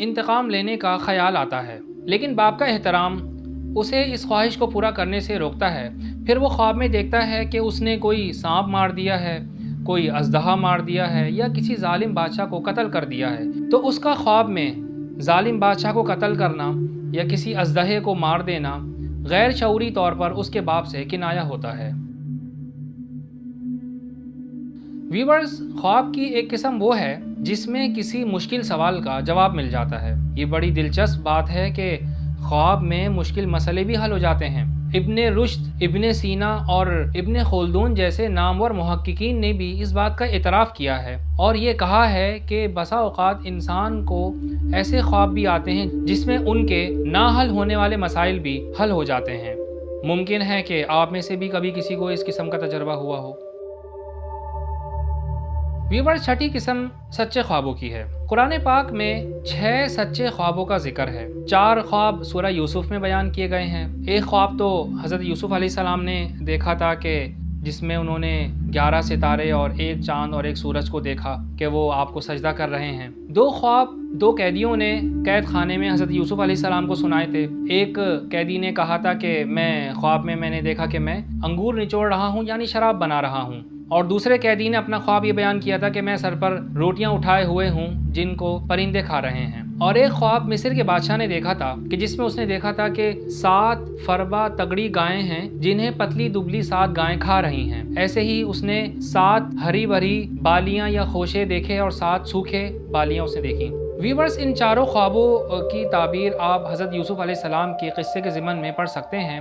انتقام لینے کا خیال آتا ہے، لیکن باپ کا احترام اسے اس خواہش کو پورا کرنے سے روکتا ہے۔ پھر وہ خواب میں دیکھتا ہے کہ اس نے کوئی سانپ مار دیا ہے، کوئی اژدہا مار دیا ہے یا کسی ظالم بادشاہ کو قتل کر دیا ہے، تو اس کا خواب میں ظالم بادشاہ کو قتل کرنا یا کسی اژدہے کو مار دینا غیر شعوری طور پر اس کے باپ سے کنایا ہوتا ہے۔ ویورز، خواب کی ایک قسم وہ ہے جس میں کسی مشکل سوال کا جواب مل جاتا ہے۔ یہ بڑی دلچسپ بات ہے کہ خواب میں مشکل مسئلے بھی حل ہو جاتے ہیں۔ ابن رشد، ابن سینا اور ابن خلدون جیسے نامور محققین نے بھی اس بات کا اعتراف کیا ہے اور یہ کہا ہے کہ بسا اوقات انسان کو ایسے خواب بھی آتے ہیں جس میں ان کے نہ حل ہونے والے مسائل بھی حل ہو جاتے ہیں۔ ممکن ہے کہ آپ میں سے بھی کبھی کسی کو اس قسم کا تجربہ ہوا ہو۔ ویورز، چھٹی قسم سچے خوابوں کی ہے۔ قرآن پاک میں 6 سچے خوابوں کا ذکر ہے۔ 4 خواب سورہ یوسف میں بیان کیے گئے ہیں۔ ایک خواب تو حضرت یوسف علیہ السلام نے دیکھا تھا کہ جس میں انہوں نے 11 ستارے اور ایک چاند اور ایک سورج کو دیکھا کہ وہ آپ کو سجدہ کر رہے ہیں۔ 2 خواب 2 قیدیوں نے قید خانے میں حضرت یوسف علیہ السلام کو سنائے تھے۔ ایک قیدی نے کہا تھا کہ خواب میں نے دیکھا کہ میں انگور نچوڑ رہا ہوں، یعنی شراب بنا رہا ہوں، اور دوسرے قیدی نے اپنا خواب یہ بیان کیا تھا کہ میں سر پر روٹیاں اٹھائے ہوئے ہوں جن کو پرندے کھا رہے ہیں۔ اور ایک خواب مصر کے بادشاہ نے دیکھا تھا کہ جس میں اس نے دیکھا تھا کہ 7 فربا تگڑی گائیں ہیں جنہیں پتلی دبلی 7 گائیں کھا رہی ہیں۔ ایسے ہی اس نے 7 ہری بھری بالیاں یا خوشے دیکھے اور 7 سوکھے بالیاں اس نے دیکھی۔ ویورز، ان چاروں خوابوں کی تعبیر آپ حضرت یوسف علیہ السلام کے قصے کے ضمن میں پڑھ سکتے ہیں،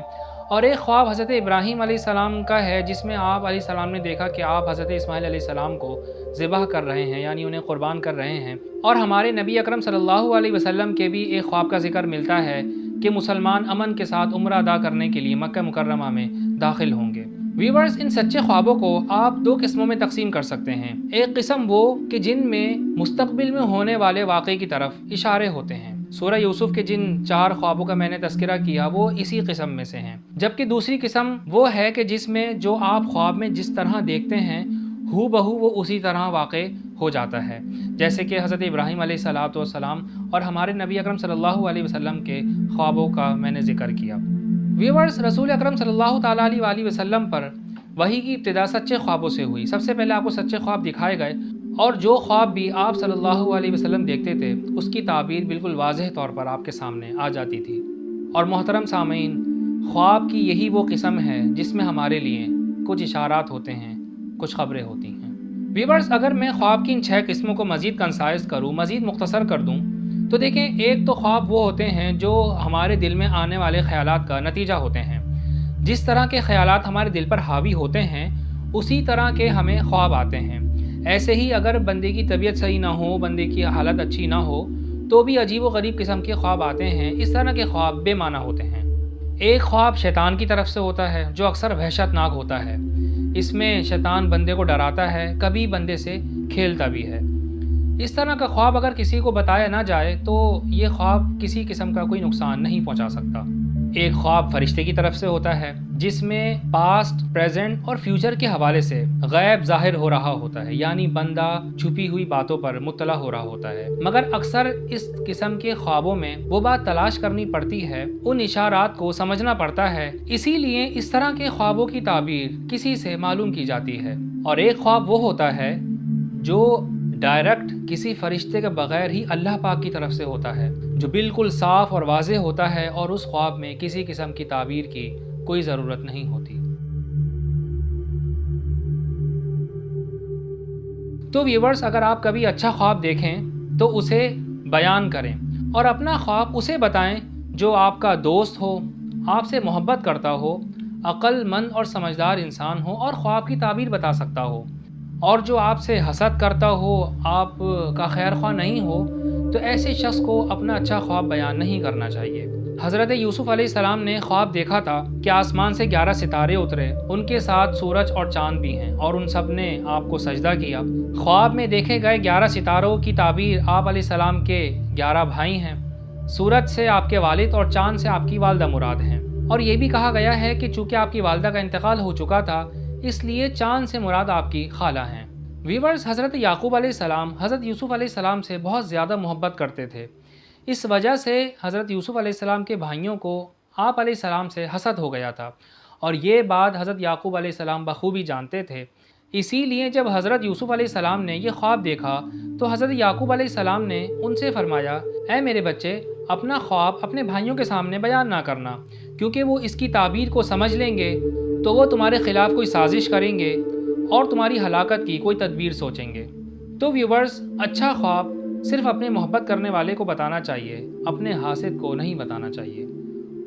اور ایک خواب حضرت ابراہیم علیہ السلام کا ہے جس میں آپ علیہ السلام نے دیکھا کہ آپ حضرت اسماعیل علیہ السلام کو ذبح کر رہے ہیں، یعنی انہیں قربان کر رہے ہیں۔ اور ہمارے نبی اکرم صلی اللہ علیہ وسلم کے بھی ایک خواب کا ذکر ملتا ہے کہ مسلمان امن کے ساتھ عمرہ ادا کرنے کے لیے مکہ مکرمہ میں داخل ہوں گے۔ ویورز، ان سچے خوابوں کو آپ 2 قسموں میں تقسیم کر سکتے ہیں۔ ایک قسم وہ کہ جن میں مستقبل میں ہونے والے واقعے کی طرف اشارے ہوتے ہیں۔ سورہ یوسف کے جن 4 خوابوں کا میں نے تذکرہ کیا وہ اسی قسم میں سے ہیں، جبکہ دوسری قسم وہ ہے کہ جس میں جو آپ خواب میں جس طرح دیکھتے ہیں ہو بہو وہ اسی طرح واقع ہو جاتا ہے، جیسے کہ حضرت ابراہیم علیہ السلام اور ہمارے نبی اکرم صلی اللہ علیہ وسلم کے خوابوں کا میں نے ذکر کیا۔ ویورز، رسول اکرم صلی اللہ تعالیٰ علیہ وسلم پر وحی کی ابتدا سچے خوابوں سے ہوئی۔ سب سے پہلے آپ کو سچے خواب دکھائے گئے اور جو خواب بھی آپ صلی اللہ علیہ وسلم دیکھتے تھے اس کی تعبیر بالکل واضح طور پر آپ کے سامنے آ جاتی تھی۔ اور محترم سامعین، خواب کی یہی وہ قسم ہے جس میں ہمارے لیے کچھ اشارات ہوتے ہیں، کچھ خبریں ہوتی ہیں۔ ویورز، اگر میں خواب کی ان 6 قسموں کو مزید کنسائز کروں، مزید مختصر کر دوں، تو دیکھیں، ایک تو خواب وہ ہوتے ہیں جو ہمارے دل میں آنے والے خیالات کا نتیجہ ہوتے ہیں۔ جس طرح کے خیالات ہمارے دل پر حاوی ہوتے ہیں اسی طرح کے ہمیں خواب آتے ہیں۔ ایسے ہی اگر بندے کی طبیعت صحیح نہ ہو، بندے کی حالت اچھی نہ ہو، تو بھی عجیب و غریب قسم کے خواب آتے ہیں۔ اس طرح کے خواب بے معنی ہوتے ہیں۔ ایک خواب شیطان کی طرف سے ہوتا ہے جو اکثر وحشت ناک ہوتا ہے۔ اس میں شیطان بندے کو ڈراتا ہے، کبھی بندے سے کھیلتا بھی ہے۔ اس طرح کا خواب اگر کسی کو بتایا نہ جائے تو یہ خواب کسی قسم کا کوئی نقصان نہیں پہنچا سکتا۔ ایک خواب فرشتے کی طرف سے ہوتا ہے جس میں پاسٹ، پریزنٹ اور فیوچر کے حوالے سے غیب ظاہر ہو رہا ہوتا ہے، یعنی بندہ چھپی ہوئی باتوں پر مطلع ہو رہا ہوتا ہے۔ مگر اکثر اس قسم کے خوابوں میں وہ بات تلاش کرنی پڑتی ہے، ان اشارات کو سمجھنا پڑتا ہے، اسی لیے اس طرح کے خوابوں کی تعبیر کسی سے معلوم کی جاتی ہے۔ اور ایک خواب وہ ہوتا ہے جو ڈائریکٹ کسی فرشتے کے بغیر ہی اللہ پاک کی طرف سے ہوتا ہے، جو بالکل صاف اور واضح ہوتا ہے اور اس خواب میں کسی قسم کی تعبیر کی کوئی ضرورت نہیں ہوتی۔ تو ویورز، اگر آپ کبھی اچھا خواب دیکھیں تو اسے بیان کریں اور اپنا خواب اسے بتائیں جو آپ کا دوست ہو، آپ سے محبت کرتا ہو، عقل مند اور سمجھدار انسان ہو اور خواب کی تعبیر بتا سکتا ہو۔ اور جو آپ سے حسد کرتا ہو، آپ کا خیر خواہ نہیں ہو، تو ایسے شخص کو اپنا اچھا خواب بیان نہیں کرنا چاہیے۔ حضرت یوسف علیہ السلام نے خواب دیکھا تھا کہ آسمان سے 11 ستارے اترے، ان کے ساتھ سورج اور چاند بھی ہیں، اور ان سب نے آپ کو سجدہ کیا۔ خواب میں دیکھے گئے 11 ستاروں کی تعبیر آپ علیہ السلام کے 11 بھائی ہیں۔ سورج سے آپ کے والد اور چاند سے آپ کی والدہ مراد ہیں۔ اور یہ بھی کہا گیا ہے کہ چونکہ آپ کی والدہ کا انتقال ہو چکا تھا، اس لیے چاند سے مراد آپ کی خالہ ہیں۔ ویورز، حضرت یعقوب علیہ السلام حضرت یوسف علیہ السلام سے بہت زیادہ محبت کرتے تھے، اس وجہ سے حضرت یوسف علیہ السلام کے بھائیوں کو آپ علیہ السلام سے حسد ہو گیا تھا، اور یہ بات حضرت یعقوب علیہ السلام بخوبی جانتے تھے۔ اسی لیے جب حضرت یوسف علیہ السلام نے یہ خواب دیکھا تو حضرت یعقوب علیہ السلام نے ان سے فرمایا، اے میرے بچے، اپنا خواب اپنے بھائیوں کے سامنے بیان نہ کرنا، کیونکہ وہ اس کی تعبیر کو سمجھ لیں گے تو وہ تمہارے خلاف کوئی سازش کریں گے اور تمہاری ہلاکت کی کوئی تدبیر سوچیں گے۔ تو ویورز، اچھا خواب صرف اپنے محبت کرنے والے کو بتانا چاہیے، اپنے حاسد کو نہیں بتانا چاہیے۔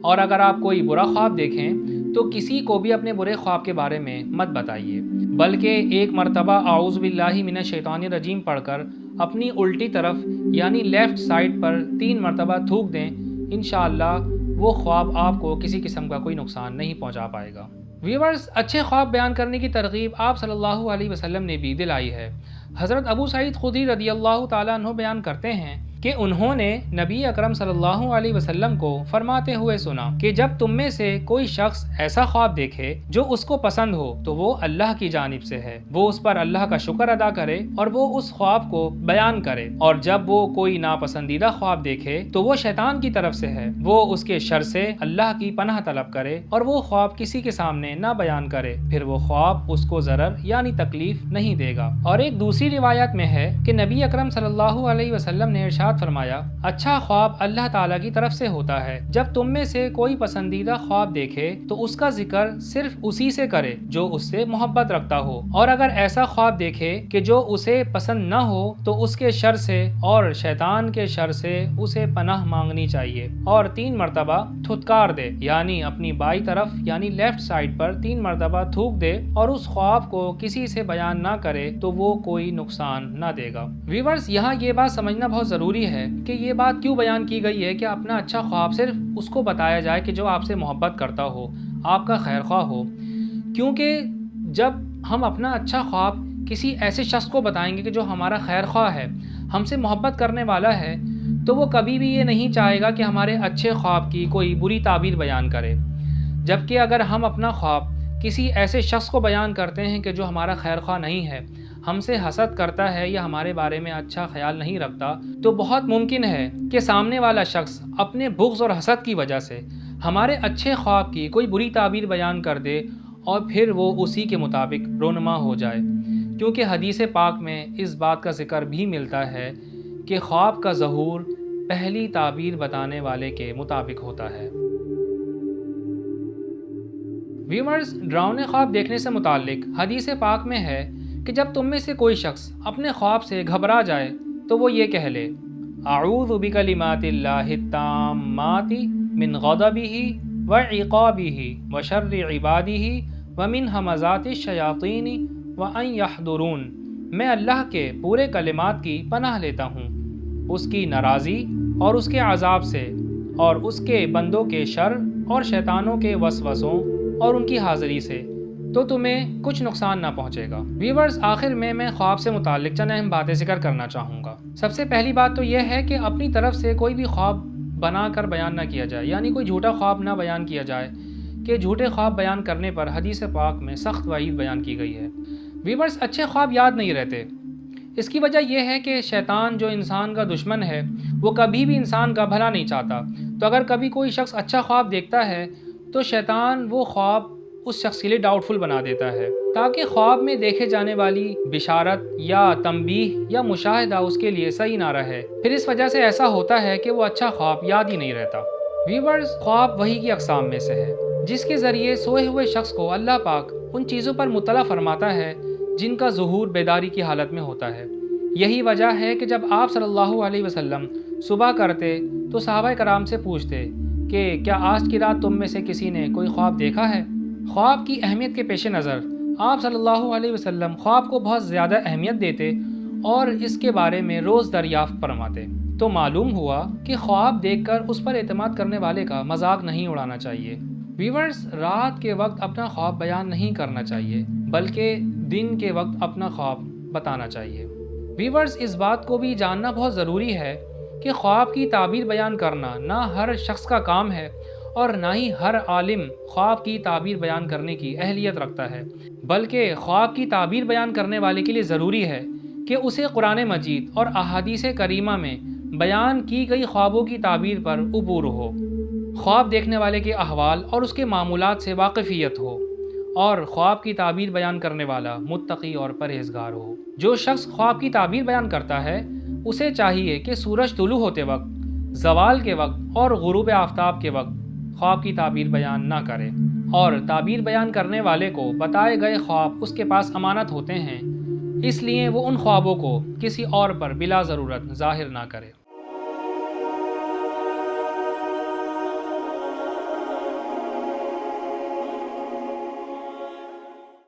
اور اگر آپ کوئی برا خواب دیکھیں تو کسی کو بھی اپنے برے خواب کے بارے میں مت بتائیے، بلکہ ایک مرتبہ اعوذ باللہ من الشیطان الرجیم پڑھ کر اپنی الٹی طرف یعنی لیفٹ سائڈ پر 3 مرتبہ تھوک دیں۔ انشاءاللہ وہ خواب آپ کو کسی قسم کا کوئی نقصان نہیں پہنچا پائے گا۔ ویورز، اچھے خواب بیان کرنے کی ترغیب آپ صلی اللہ علیہ وسلم نے بھی دلائی ہے۔ حضرت ابو سعید خدری رضی اللہ تعالیٰ عنہ بیان کرتے ہیں کہ انہوں نے نبی اکرم صلی اللہ علیہ وسلم کو فرماتے ہوئے سنا کہ جب تم میں سے کوئی شخص ایسا خواب دیکھے جو اس کو پسند ہو تو وہ اللہ کی جانب سے ہے، وہ اس پر اللہ کا شکر ادا کرے اور وہ اس خواب کو بیان کرے، اور جب وہ کوئی ناپسندیدہ خواب دیکھے تو وہ شیطان کی طرف سے ہے، وہ اس کے شر سے اللہ کی پناہ طلب کرے اور وہ خواب کسی کے سامنے نہ بیان کرے، پھر وہ خواب اس کو ضرر یعنی تکلیف نہیں دے گا۔ اور ایک دوسری روایت میں ہے کہ نبی اکرم صلی اللہ علیہ وسلم نے ارشاد فرمایا، اچھا خواب اللہ تعالیٰ کی طرف سے ہوتا ہے، جب تم میں سے کوئی پسندیدہ خواب دیکھے تو اس کا ذکر صرف اسی سے کرے جو اس سے محبت رکھتا ہو، اور اگر ایسا خواب دیکھے کہ جو اسے پسند نہ ہو تو اس کے شر سے اور شیطان کے شر سے اسے پناہ مانگنی چاہیے، اور 3 مرتبہ تھتکار دے یعنی اپنی بائیں طرف یعنی لیفٹ سائڈ پر 3 مرتبہ تھوک دے اور اس خواب کو کسی سے بیان نہ کرے تو وہ کوئی نقصان نہ دے گا۔ ویورز، یہاں یہ بات سمجھنا بہت ضروری ہے کہ یہ بات کیوں بیان کی گئی ہے کہ اپنا اچھا خواب صرف اس کو بتایا جائے کہ جو آپ سے محبت کرتا ہو، آپ کا خیر خواہ ہو، کیونکہ جب ہم اپنا اچھا خواب کسی ایسے شخص کو بتائیں گے کہ جو ہمارا خیر خواہ ہے، ہم سے محبت کرنے والا ہے، تو وہ کبھی بھی یہ نہیں چاہے گا کہ ہمارے اچھے خواب کی کوئی بری تعبیر بیان کرے۔ جبکہ اگر ہم اپنا خواب کسی ایسے شخص کو بیان کرتے ہیں کہ جو ہمارا خیر خواہ نہیں ہے، ہم سے حسد کرتا ہے یا ہمارے بارے میں اچھا خیال نہیں رکھتا، تو بہت ممکن ہے کہ سامنے والا شخص اپنے بغض اور حسد کی وجہ سے ہمارے اچھے خواب کی کوئی بری تعبیر بیان کر دے اور پھر وہ اسی کے مطابق رونما ہو جائے، کیونکہ حدیث پاک میں اس بات کا ذکر بھی ملتا ہے کہ خواب کا ظہور پہلی تعبیر بتانے والے کے مطابق ہوتا ہے۔ ویورز، ڈراؤنے خواب دیکھنے سے متعلق حدیث پاک میں ہے کہ جب تم میں سے کوئی شخص اپنے خواب سے گھبرا جائے تو وہ یہ کہہ لے، اعوذ بکلمات اللہ التامات من غضبہ وعقابہ وشر عبادہ ومن ہمزات الشیاطین وان یحضرون۔ میں اللہ کے پورے کلمات کی پناہ لیتا ہوں، اس کی ناراضی اور اس کے عذاب سے، اور اس کے بندوں کے شر اور شیطانوں کے وسوسوں اور ان کی حاضری سے، تو تمہیں کچھ نقصان نہ پہنچے گا۔ ویورز، آخر میں خواب سے متعلق چند اہم باتیں ذکر کرنا چاہوں گا۔ سب سے پہلی بات تو یہ ہے کہ اپنی طرف سے کوئی بھی خواب بنا کر بیان نہ کیا جائے، یعنی کوئی جھوٹا خواب نہ بیان کیا جائے، کہ جھوٹے خواب بیان کرنے پر حدیث پاک میں سخت وعید بیان کی گئی ہے۔ ویورز، اچھے خواب یاد نہیں رہتے، اس کی وجہ یہ ہے کہ شیطان جو انسان کا دشمن ہے وہ کبھی بھی انسان کا بھلا نہیں چاہتا، تو اگر کبھی کوئی شخص اچھا خواب دیکھتا ہے تو شیطان وہ خواب اس شخص کے لیے ڈاؤٹ فل بنا دیتا ہے، تاکہ خواب میں دیکھے جانے والی بشارت یا تنبیہ یا مشاہدہ اس کے لیے صحیح نہ رہے، پھر اس وجہ سے ایسا ہوتا ہے کہ وہ اچھا خواب یاد ہی نہیں رہتا۔ ویورز، خواب وحی کی اقسام میں سے ہے جس کے ذریعے سوئے ہوئے شخص کو اللہ پاک ان چیزوں پر مطلع فرماتا ہے جن کا ظہور بیداری کی حالت میں ہوتا ہے۔ یہی وجہ ہے کہ جب آپ صلی اللہ علیہ وسلم صبح کرتے تو صحابہ کرام سے پوچھتے کہ کیا آج کی رات تم میں سے کسی نے کوئی خواب دیکھا ہے؟ خواب کی اہمیت کے پیش نظر آپ صلی اللہ علیہ وسلم خواب کو بہت زیادہ اہمیت دیتے اور اس کے بارے میں روز دریافت فرماتے، تو معلوم ہوا کہ خواب دیکھ کر اس پر اعتماد کرنے والے کا مذاق نہیں اڑانا چاہیے۔ ویورز، رات کے وقت اپنا خواب بیان نہیں کرنا چاہیے، بلکہ دن کے وقت اپنا خواب بتانا چاہیے۔ ویورز، اس بات کو بھی جاننا بہت ضروری ہے کہ خواب کی تعبیر بیان کرنا نہ ہر شخص کا کام ہے اور نہ ہی ہر عالم خواب کی تعبیر بیان کرنے کی اہلیت رکھتا ہے، بلکہ خواب کی تعبیر بیان کرنے والے کے لیے ضروری ہے کہ اسے قرآن مجید اور احادیث کریمہ میں بیان کی گئی خوابوں کی تعبیر پر عبور ہو، خواب دیکھنے والے کے احوال اور اس کے معمولات سے واقفیت ہو، اور خواب کی تعبیر بیان کرنے والا متقی اور پرہیزگار ہو۔ جو شخص خواب کی تعبیر بیان کرتا ہے اسے چاہیے کہ سورج طلوع ہوتے وقت، زوال کے وقت اور غروب آفتاب کے وقت خواب کی تعبیر بیان نہ کرے، اور تعبیر بیان کرنے والے کو بتائے گئے خواب اس کے پاس امانت ہوتے ہیں، اس لیے وہ ان خوابوں کو کسی اور پر بلا ضرورت ظاہر نہ کرے۔